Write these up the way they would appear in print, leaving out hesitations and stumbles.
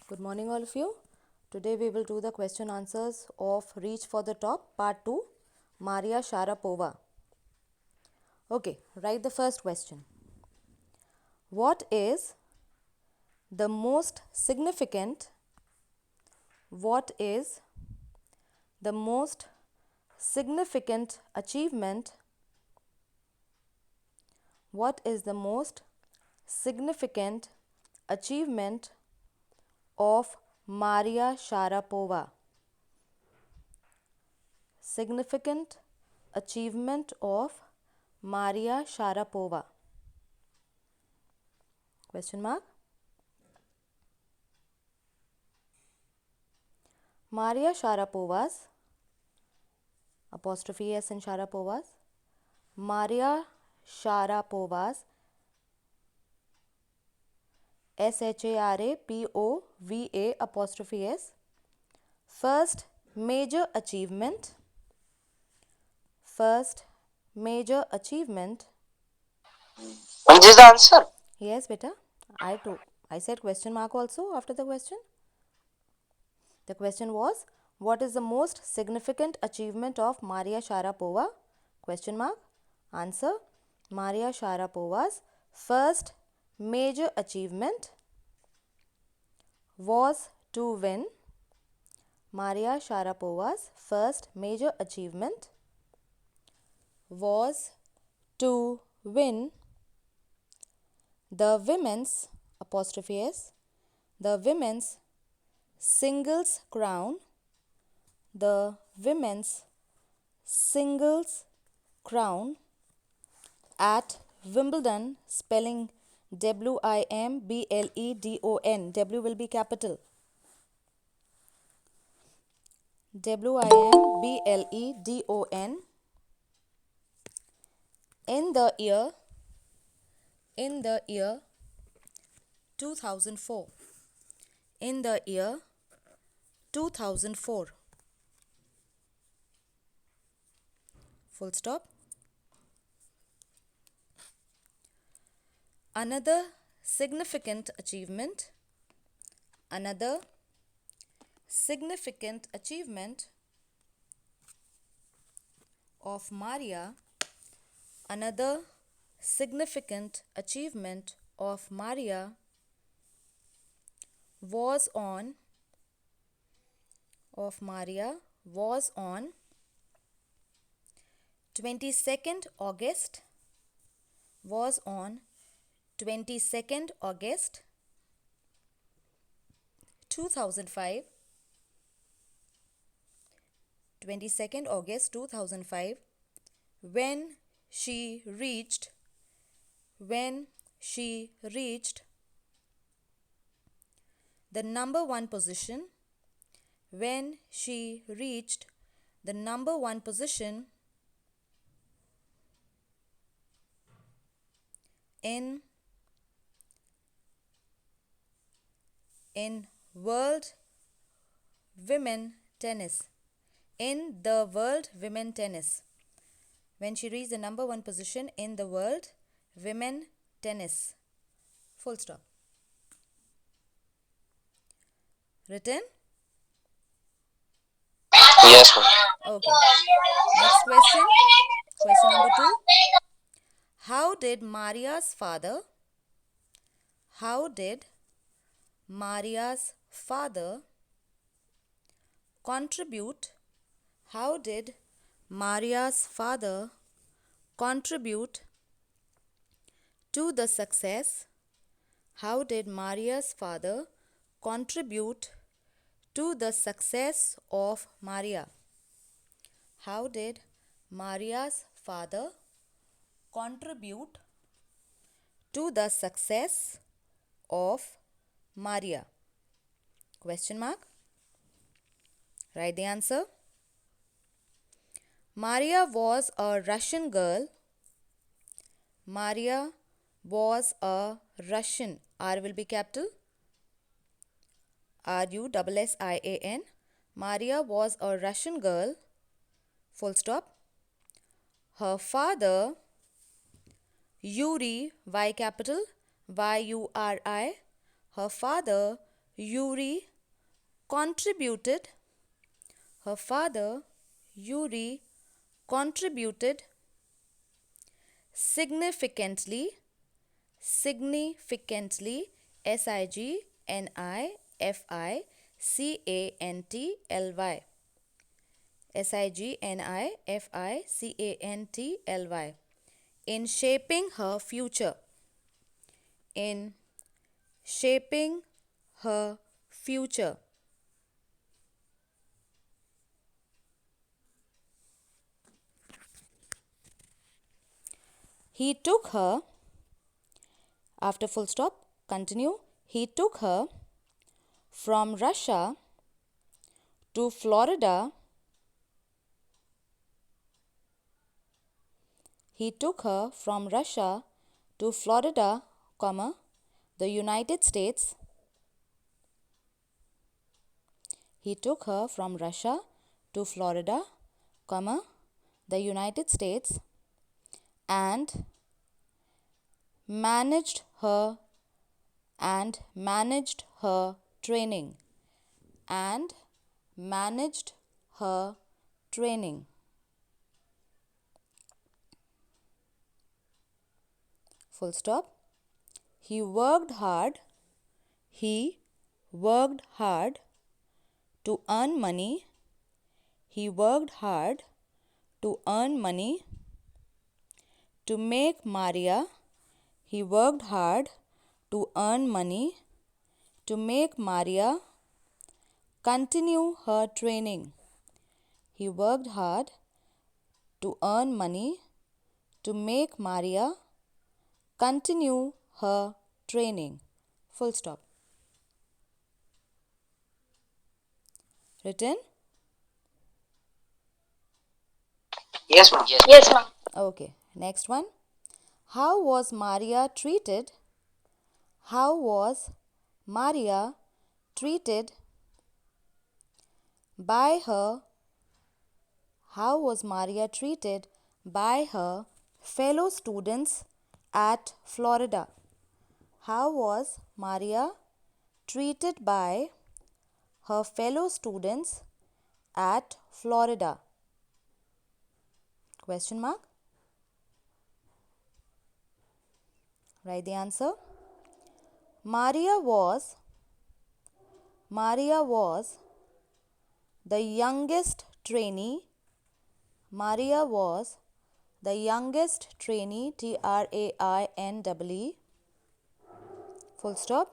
Good morning all of you. Today we will do the question answers of Reach for the Top Part 2, Maria Sharapova. Okay, write the first question. What is the most significant what is the most significant achievement what is the most significant achievement of Maria Sharapova? Significant achievement of Maria Sharapova? Question mark. Maria Sharapova's apostrophe S in Sharapova's. Maria Sharapova's SHARAPOVA apostrophe S first major achievement Which is the answer? Yes beta, I said question mark also after the question. The question was, what is the most significant achievement of Maria Sharapova? Question mark. Answer, Maria Sharapova's first major achievement was to win. Maria Sharapova's first major achievement was to win the women's apostrophe S, the women's singles crown, the women's singles crown at Wimbledon, spelling WIMBLEDON. W will be capital. WIMBLEDON in the year 2004. In the year 2004. Full stop. Another significant achievement of Maria, another significant achievement of Maria was on 22nd August 2005. 22nd August 2005 when she reached the number one position in world women tennis. In the world women tennis. When she reached the number one position in the world women tennis. Full stop. Written? Yes, ma'am. Okay. Next question. Question number 2. How did Maria's father contribute to the success? How did Maria's father contribute to the success of Maria? How did Maria's father contribute to the success of Maria? Question mark. Write the answer. Maria was a Russian girl. Maria was a Russian. R will be capital. RUSSIAN. Maria was a Russian girl. Full stop. Her father, Yuri, Y capital, YURI. Her father, Yuri contributed. Her father, Yuri, contributed significantly, significantly, Signifficantly, Signifficantly, in shaping her future, in shaping her future. He took her, after full stop, continue. He took her from Russia to Florida. He took her from Russia to Florida, comma, the United States. He took her from Russia to Florida, comma, the United States, and managed her training, and managed her training. Full stop. He worked hard. He worked hard to earn money. He worked hard to earn money to make Maria. He worked hard to earn money to make Maria continue her training. He worked hard to earn money to make Maria continue her training. Full stop. Written? Yes, ma'am. Yes, ma'am. Okay. Next one. How was Maria treated? How was Maria treated by her? How was Maria treated by her fellow students at Florida? How was Maria treated by her fellow students at Florida? Question mark? Write the answer. Maria was the youngest trainee. Maria was the youngest trainee, trainee. Full stop.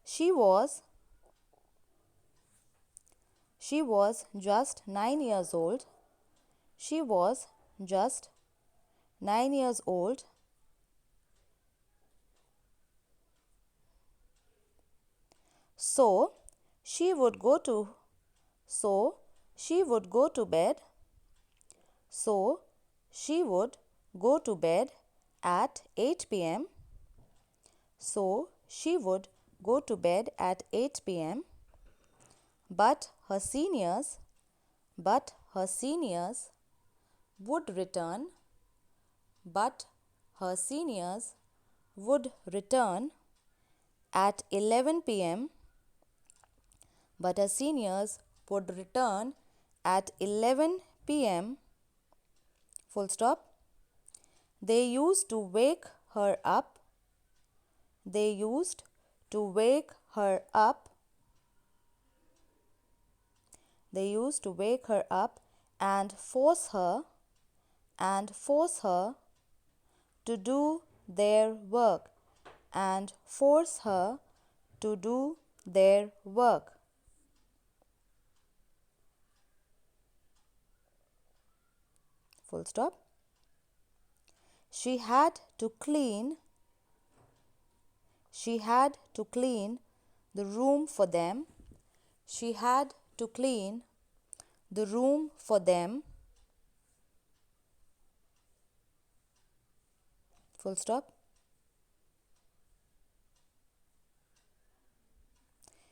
She was just 9 years old. She was just 9 years old. So she would go to bed. So she would go to bed at 8 p.m. So she would go to bed at 8 p.m. But her seniors would return. But her seniors would return at 11 p.m. But her seniors would return at 11 p.m. Full stop. They used to wake her up. They used to wake her up. They used to wake her up and force her to do their work. And force her to do their work. Full stop. She had to clean the room for them. She had to clean the room for them. Full stop.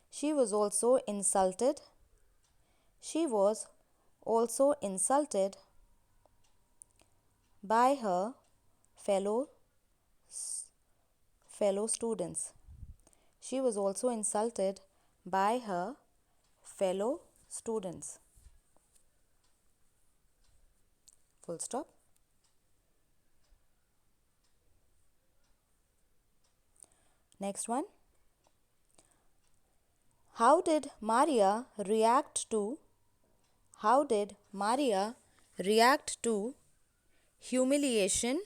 She was also insulted. She was also insulted by her fellow students. She was also insulted by her fellow students. Full stop. Next one. How did Maria react to humiliation?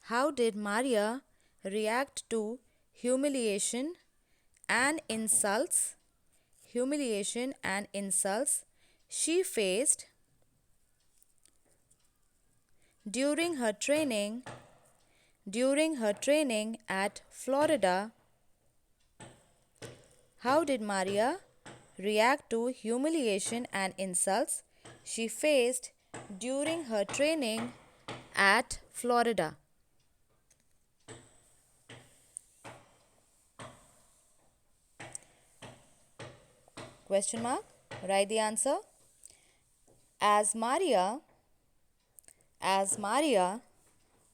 How did Maria react to humiliation and insults? Humiliation and insults she faced during her training at Florida. How did Maria react to humiliation and insults she faced during her training at Florida? Question mark. Write the answer. As Maria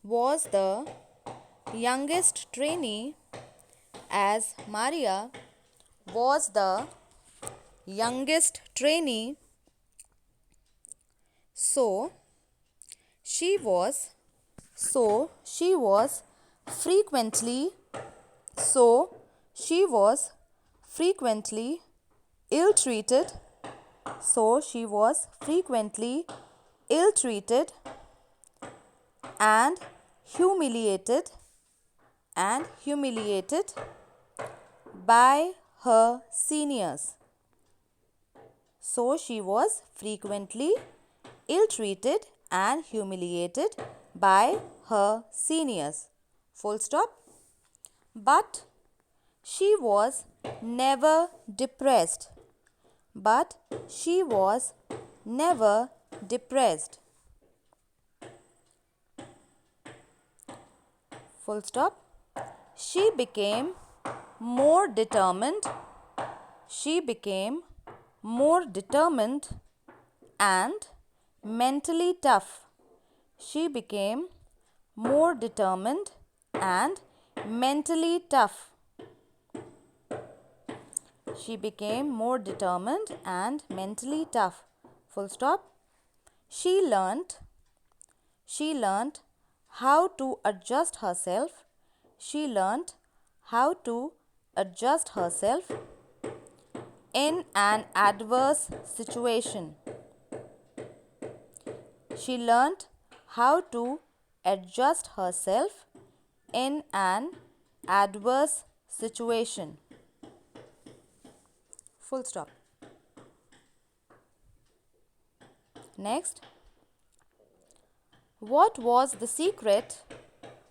was the youngest trainee, as Maria was the youngest trainee, so she was frequently ill-treated. So she was frequently ill-treated and humiliated by her seniors. So she was frequently ill-treated and humiliated by her seniors. Full stop. But she was never depressed. But she was never depressed. Full stop. She became more determined. She became more determined and mentally tough. She became more determined and mentally tough. She became more determined and mentally tough. Full stop. She learnt how to adjust herself. She learnt how to adjust herself in an adverse situation. She learnt how to adjust herself in an adverse situation. Full stop. Next. What was the secret?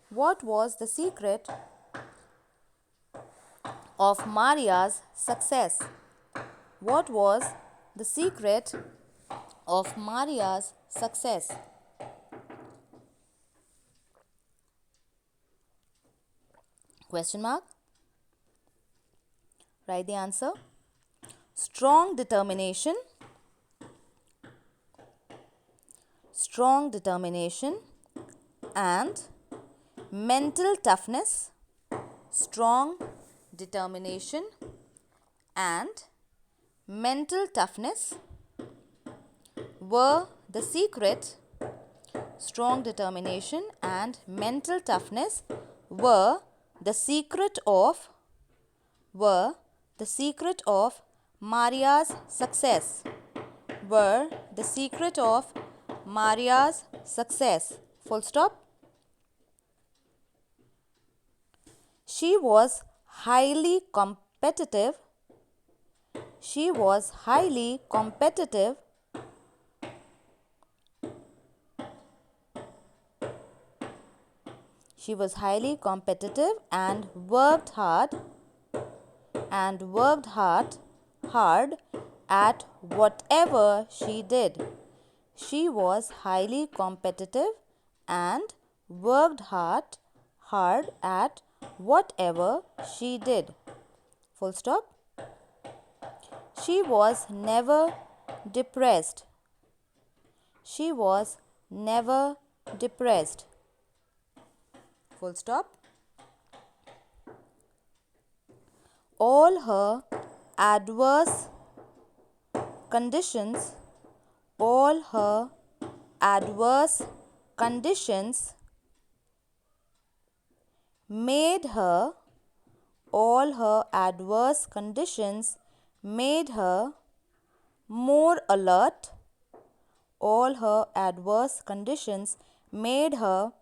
What was the secret of Maria's success? What was the secret of Maria's success? Question mark. Write the answer. Strong determination and mental toughness. Strong determination and mental toughness were the secret. Strong determination and mental toughness were the secret of Maria's success. Were the secret of Maria's success. Full stop. She was highly competitive. She was highly competitive. She was highly competitive and worked hard at whatever she did. She was highly competitive and worked hard at whatever she did. Full stop. She was never depressed. She was never depressed. Full stop. all her adverse conditions, all her adverse conditions made her, all her adverse conditions made her more alert, all her adverse conditions made her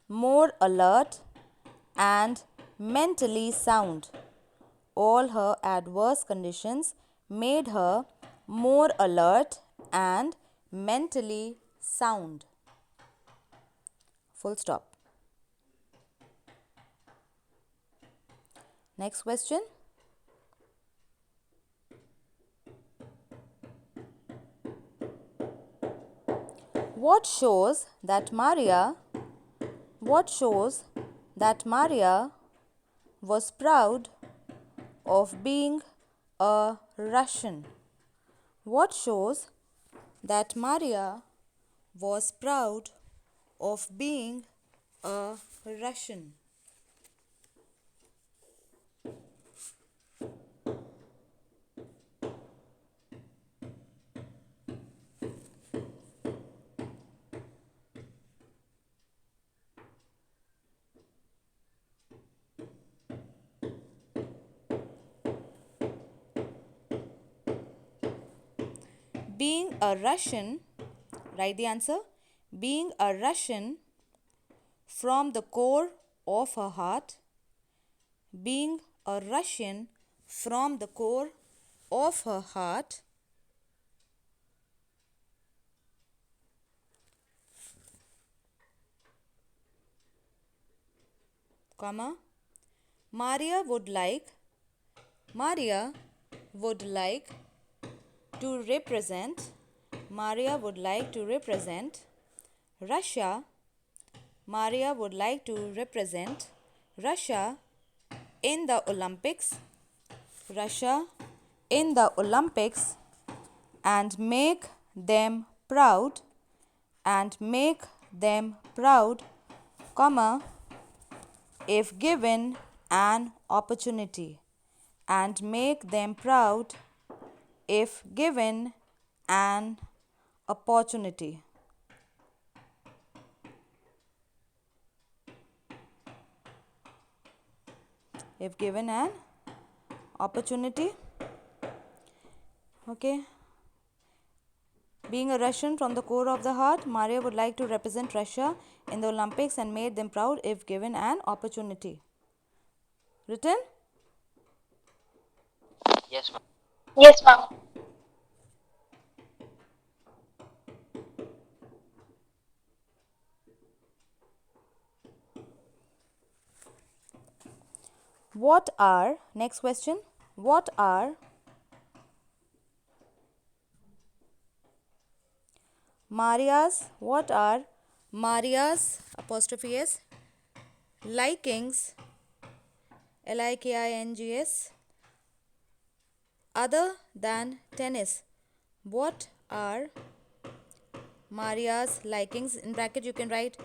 more alert and mentally sound. All her adverse conditions made her more alert and mentally sound. Full stop. Next question. What shows that Maria was proud of being a Russian? What shows that Maria was proud of being a Russian? Being a Russian, write the answer. Being a Russian from the core of her heart, being a Russian from the core of her heart, comma, Maria would like to represent Russia. Maria would like to represent Russia in the Olympics. And make them proud, comma, if given an opportunity, and make them proud if given an opportunity. If given an opportunity. Okay. Being a Russian from the core of the heart, Maria would like to represent Russia in the Olympics and made them proud if given an opportunity. Written? Yes, ma'am. Yes, ma'am. Next question, what are Maria's apostrophe S likings, likings, other than tennis? What are Maria's likings? In bracket you can write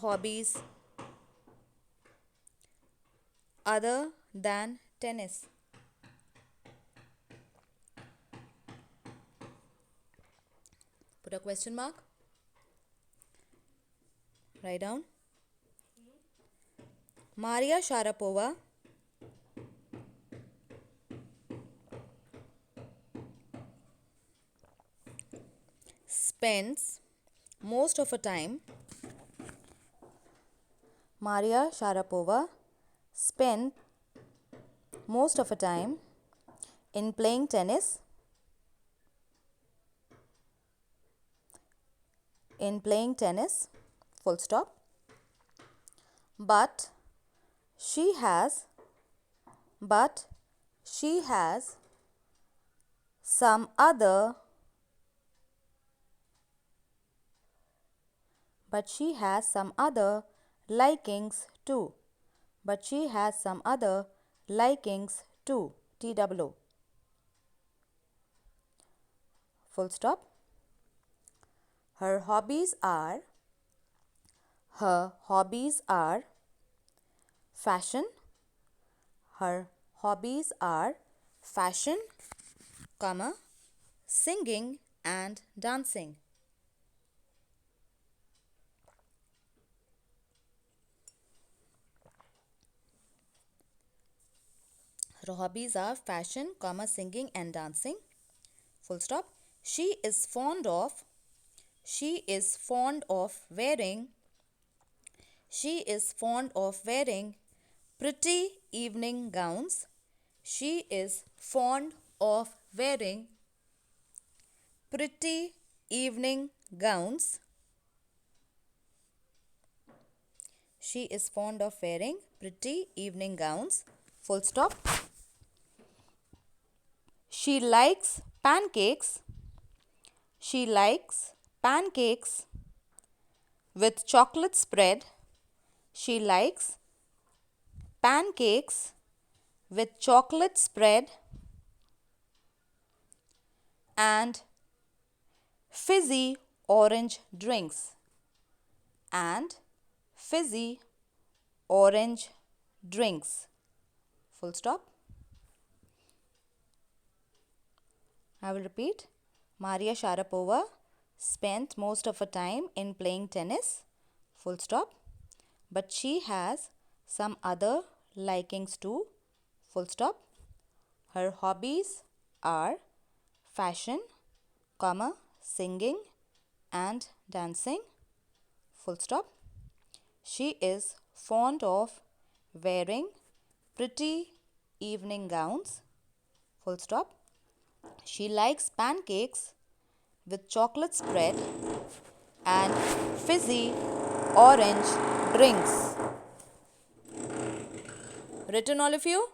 hobbies other than tennis. Put a question mark. Write down. Maria Sharapova spends most of her time. Maria Sharapova spent most of her time in playing tennis, full stop. But she has some other likings too. TWO. Full stop. Her hobbies are fashion, Her hobbies are fashion, comma, singing and dancing. Her hobbies are fashion, comma, singing and dancing. Full stop. She is fond of she is fond of wearing she is fond of wearing pretty evening gowns. She is fond of wearing pretty evening gowns. She is fond of wearing pretty evening gowns. Full stop. She likes pancakes. She likes pancakes with chocolate spread. She likes pancakes with chocolate spread and fizzy orange drinks. And fizzy orange drinks. Full stop. I will repeat. Maria Sharapova spent most of her time in playing tennis. Full stop. But she has some other likings too. Full stop. Her hobbies are fashion, comma, singing and dancing. Full stop. She is fond of wearing pretty evening gowns. Full stop. She likes pancakes with chocolate spread and fizzy orange drinks. Written all of you?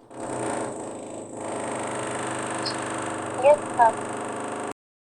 Yes, ma'am.